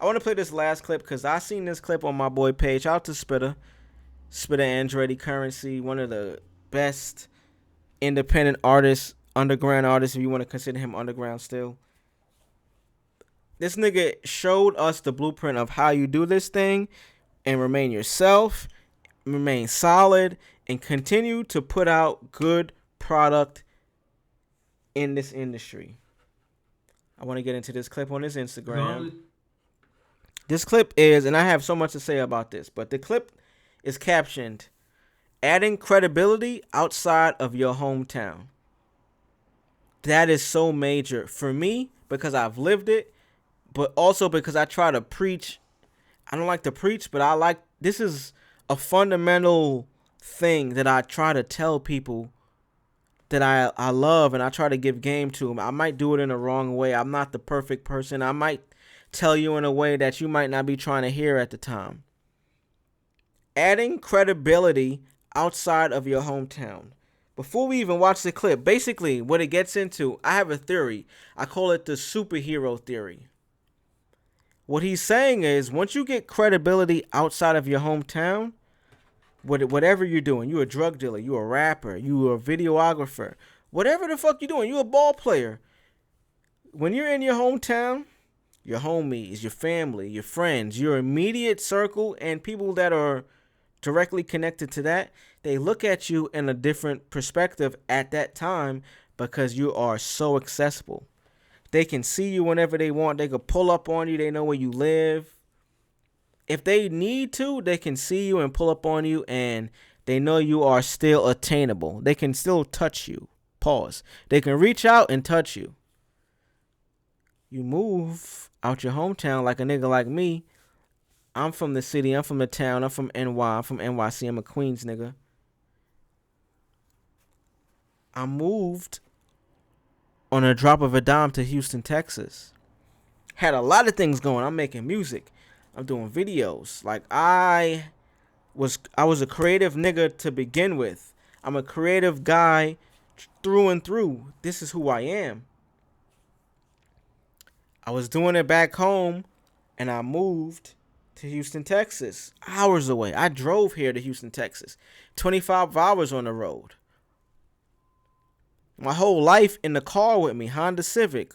I want to play this last clip because I seen this clip on my boy page. Shout out to Spitta Andretti Currensy, one of the best independent artists, underground artists, if you want to consider him underground still. This nigga showed us the blueprint of how you do this thing and remain yourself, remain solid, and continue to put out good product in this industry. I want to get into this clip on his Instagram. This clip is, and I have so much to say about this, but the clip is captioned, "Adding credibility outside of your hometown." That is so major for me because I've lived it, but also because I try to preach. I don't like to preach, but this is a fundamental thing that I try to tell people that I love, and I try to give game to them. I might do it in a wrong way. I'm not the perfect person. I might tell you in a way that you might not be trying to hear at the time. Adding credibility outside of your hometown. Before we even watch the clip, basically what it gets into, I have a theory. I call it the superhero theory. What he's saying is, once you get credibility outside of your hometown, whatever you're doing, you a drug dealer, you a rapper, you a videographer, whatever the fuck you doing, you a ball player. When you're in your hometown, your homies, your family, your friends, your immediate circle, and people that are directly connected to that, they look at you in a different perspective at that time because you are so accessible. They can see you whenever they want. They could pull up on you. They know where you live. If they need to, they can see you and pull up on you, and they know you are still attainable. They can still touch you. Pause. They can reach out and touch you. You move out your hometown like a nigga like me. I'm from the city. I'm from the town. I'm from NY. I'm from NYC. I'm a Queens nigga. I moved on a drop of a dime to Houston, Texas. Had a lot of things going. I'm making music. I'm doing videos. Like I was a creative nigga to begin with. I'm a creative guy through and through. This is who I am. I was doing it back home, and I moved to Houston, Texas. Hours away. I drove here to Houston, Texas. 25 hours on the road. My whole life in the car with me. Honda Civic.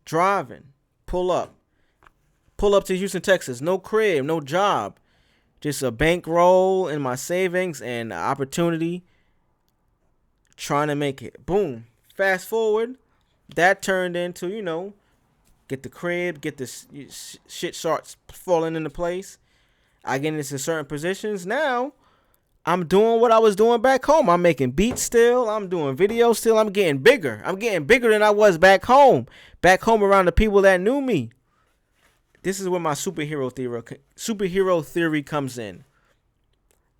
Driving. Pull up to Houston, Texas. No crib, no job. Just a bankroll in my savings and opportunity. Trying to make it. Boom. Fast forward. That turned into, get the crib, get this shit starts falling into place. I get into certain positions. Now, I'm doing what I was doing back home. I'm making beats still. I'm doing videos still. I'm getting bigger. I'm getting bigger than I was back home. Back home around the people that knew me. This is where my superhero theory comes in.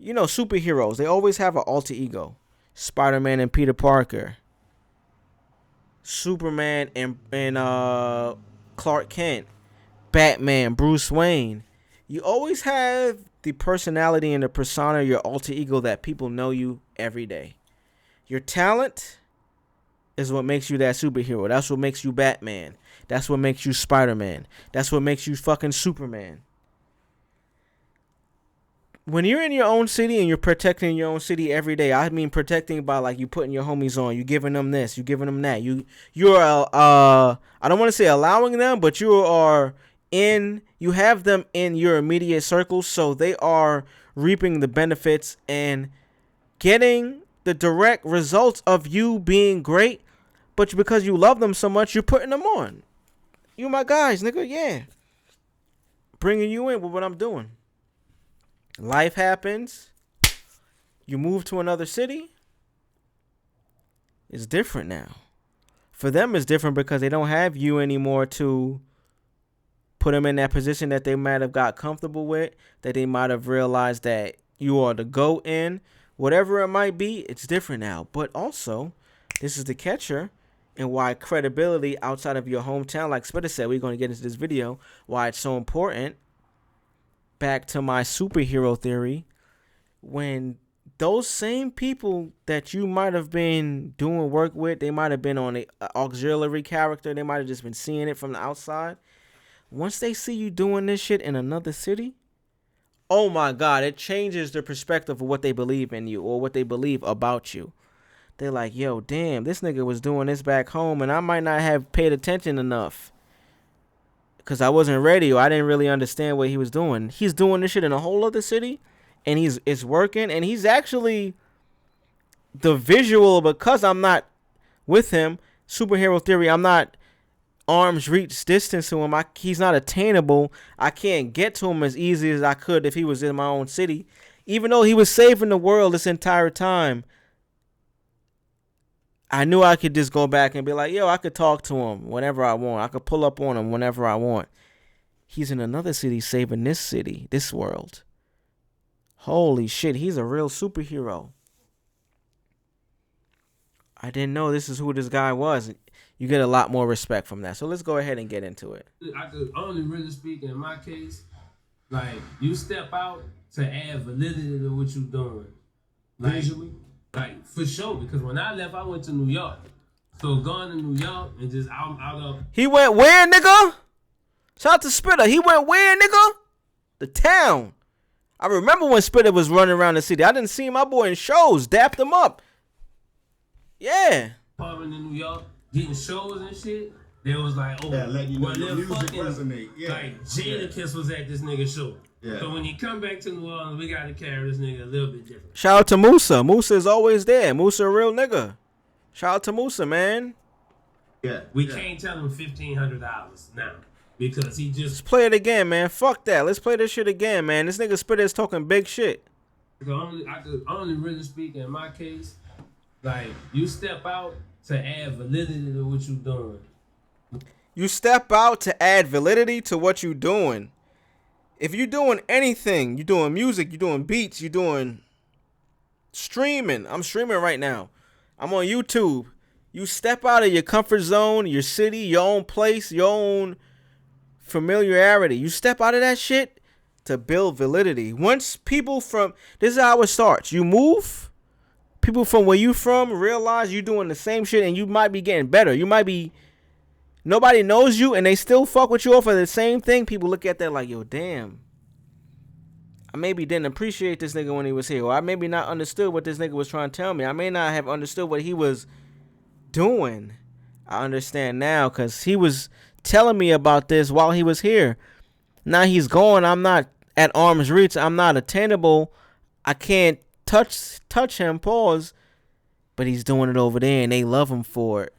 Superheroes, they always have an alter ego. Spider-Man and Peter Parker. Superman and Clark Kent. Batman, Bruce Wayne. You always have the personality and the persona, your alter ego, that people know you every day. Your talent is what makes you that superhero. That's what makes you Batman. That's what makes you Spider-Man. That's what makes you fucking Superman. When you're in your own city and you're protecting your own city every day, I mean protecting by like you putting your homies on, you giving them this, you giving them that. You're I don't want to say allowing them, but you have them in your immediate circle, so they are reaping the benefits and getting the direct results of you being great. But because you love them so much, you're putting them on. You my guys, nigga, yeah. Bringing you in with what I'm doing. Life happens. You move to another city. It's different now. For them, it's different because they don't have you anymore to put them in that position that they might have got comfortable with, that they might have realized that you are the GOAT in. Whatever it might be, it's different now. But also, this is the catcher, and why credibility outside of your hometown, like Spitta said, we're going to get into this video, why it's so important. Back to my superhero theory, when those same people that you might have been doing work with, they might have been on an auxiliary character, they might have just been seeing it from the outside. Once they see you doing this shit in another city, oh my God, it changes the perspective of what they believe in you or what they believe about you. They're like, yo, damn, this nigga was doing this back home and I might not have paid attention enough because I wasn't ready or I didn't really understand what he was doing. He's doing this shit in a whole other city and it's working, and he's actually the visual, because I'm not with him, superhero theory, I'm not arm's reach distance to him. He's not attainable. I can't get to him as easy as I could if he was in my own city. Even though he was saving the world this entire time, I knew I could just go back and be like, yo, I could talk to him whenever I want. I could pull up on him whenever I want. He's in another city saving this city, this world. Holy shit, he's a real superhero. I didn't know this is who this guy was. You get a lot more respect from that. So let's go ahead and get into it. I could only really speak in my case. Like, you step out to add validity to what you're doing. Like, visually? Like, for sure. Because when I left, I went to New York. So going to New York and just out of... He went where, nigga? Shout out to Spitta. He went where, nigga? The town. I remember when Spitta was running around the city. I didn't see my boy in shows. Dapped him up. Yeah. In New York, getting shows and shit. They was like, oh, letting you know your music resonate. Yeah. Like, Jadakiss was at this nigga show. Yeah. So when he come back to New Orleans, we got to carry this nigga a little bit different. Shout out to Musa. Musa is always there. Musa a real nigga. Shout out to Musa, man. Yeah. We can't tell him $1,500 now because he just... Let's play it again, man. Fuck that. Let's play this shit again, man. This nigga Spitta is talking big shit. I could only really speak in my case. Like, you step out to add validity to what you're doing. You step out to add validity to what you're doing. If you're doing anything, you're doing music, you're doing beats, you're doing streaming. I'm streaming right now. I'm on YouTube. You step out of your comfort zone, your city, your own place, your own familiarity. You step out of that shit to build validity. Once people from... This is how it starts. You move... People from where you from realize you doing the same shit and you might be getting better. You might be... Nobody knows you and they still fuck with you off of the same thing. People look at that like, yo, damn. I maybe didn't appreciate this nigga when he was here. Or I maybe not understood what this nigga was trying to tell me. I may not have understood what he was doing. I understand now because he was telling me about this while he was here. Now he's gone. I'm not at arm's reach. I'm not attainable. I can't touch him, pause, but he's doing it over there and they love him for it.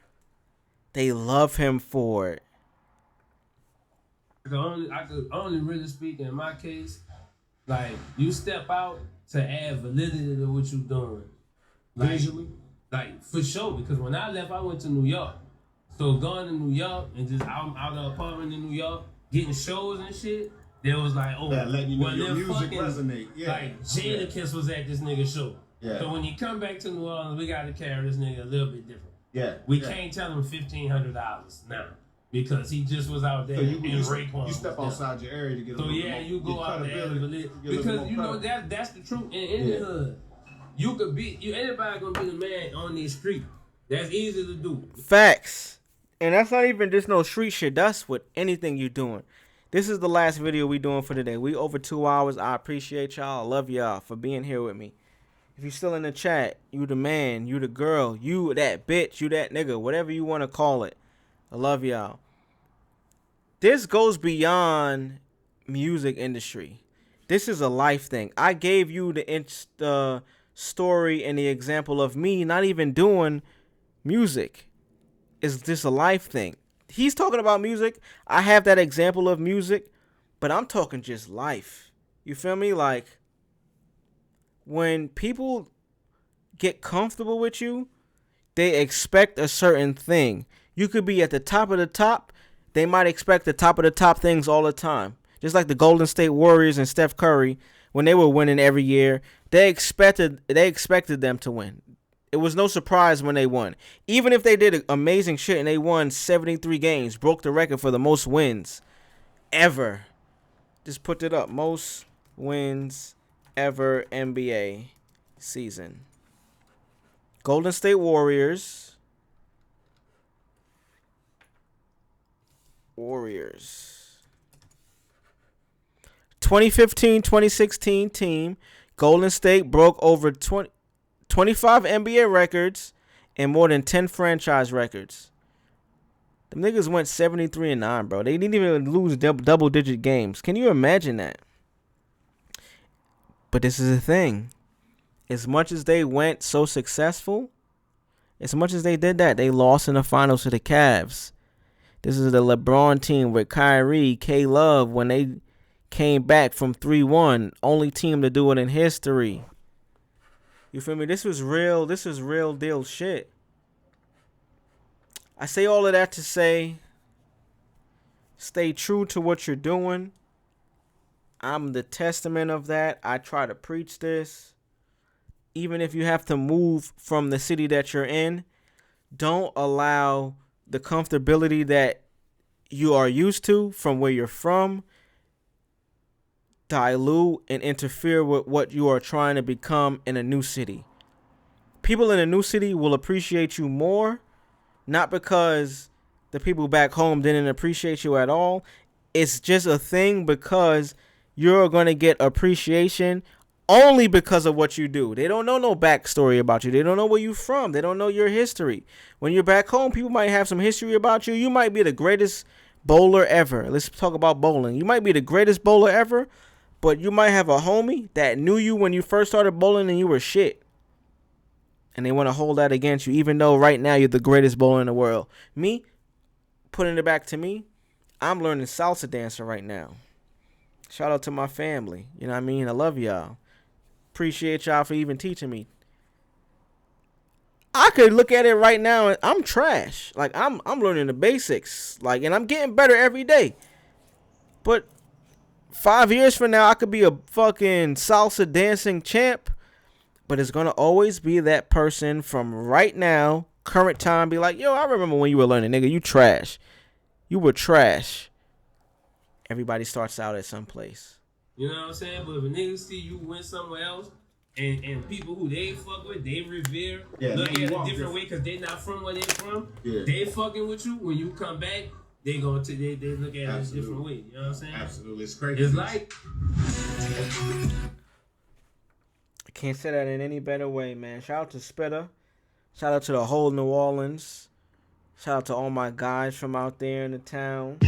They love him for it. I could only really speak in my case. Like, you step out to add validity to what you're doing. Like, visually? Like, for sure, because when I left, I went to New York. So going to New York and just out of the apartment in New York, getting shows and shit, they was like, oh, letting you know your music resonate. Yeah. Like, Jadakiss was at this nigga show. Yeah. So when he come back to New Orleans, we got to carry this nigga a little bit different. Yeah. We can't tell him $1,500 now because he just was out there so and Raekwon. You step outside your area to get a little more. You go out there because you know that's the truth. In the hood, you could be anybody gonna be the man on the street. That's easy to do. Facts. And that's not even just no street shit. That's with anything you're doing. This is the last video we doing for today. We over 2 hours. I appreciate y'all. I love y'all for being here with me. If you still in the chat, you the man, you the girl, you that bitch, you that nigga, whatever you want to call it. I love y'all. This goes beyond music industry. This is a life thing. I gave you the story and the example of me not even doing music. It's just a life thing. He's talking about music. I have that example of music, but I'm talking just life. You feel me? Like, when people get comfortable with you, they expect a certain thing. You could be at the top of the top. They might expect the top of the top things all the time. Just like the Golden State Warriors and Steph Curry, when they were winning every year, they expected them to win. It was no surprise when they won. Even if they did amazing shit and they won 73 games, broke the record for the most wins ever. Just put it up. Most wins ever NBA season. Golden State Warriors. 2015-2016 team, Golden State broke over 25 NBA records and more than 10 franchise records. Them niggas went 73-9, bro. They didn't even lose double-digit games. Can you imagine that? But this is the thing. As much as they went so successful, as much as they did that, they lost in the finals to the Cavs. This is the LeBron team with Kyrie, K-Love, when they came back from 3-1. Only team to do it in history. You feel me? This was real deal shit. I say all of that to say, stay true to what you're doing. I'm the testament of that. I try to preach this. Even if you have to move from the city that you're in, don't allow the comfortability that you are used to from where you're from dilute and interfere with what you are trying to become in a new city. People in a new city will appreciate you more, not because the people back home didn't appreciate you at all. It's just a thing because you're going to get appreciation only because of what you do. They don't know no backstory about you. They don't know where you're from. They don't know your history. When you're back home, people might have some history about you. You might be the greatest bowler ever. Let's talk about bowling. You might be the greatest bowler ever, but you might have a homie that knew you when you first started bowling and you were shit. And they want to hold that against you, even though right now you're the greatest bowler in the world. Me, putting it back to me, I'm learning salsa dancing right now. Shout out to my family. You know what I mean? I love y'all. Appreciate y'all for even teaching me. I could look at it right now and I'm trash. Like I'm learning the basics. Like, and I'm getting better every day. But 5 years from now, I could be a fucking salsa dancing champ. But it's gonna always be that person from right now, current time, be like, yo, I remember when you were learning, nigga, you trash. You were trash. Everybody starts out at some place. You know what I'm saying? But if a nigga see you went somewhere else, and people who they fuck with, they revere, look at it a different way because they not from where they from. Yeah. They fucking with you. When you come back, they look at it a different way. You know what I'm saying? Absolutely, it's crazy. It's like, I can't say that in any better way, man. Shout out to Spitta. Shout out to the whole New Orleans. Shout out to all my guys from out there in the town.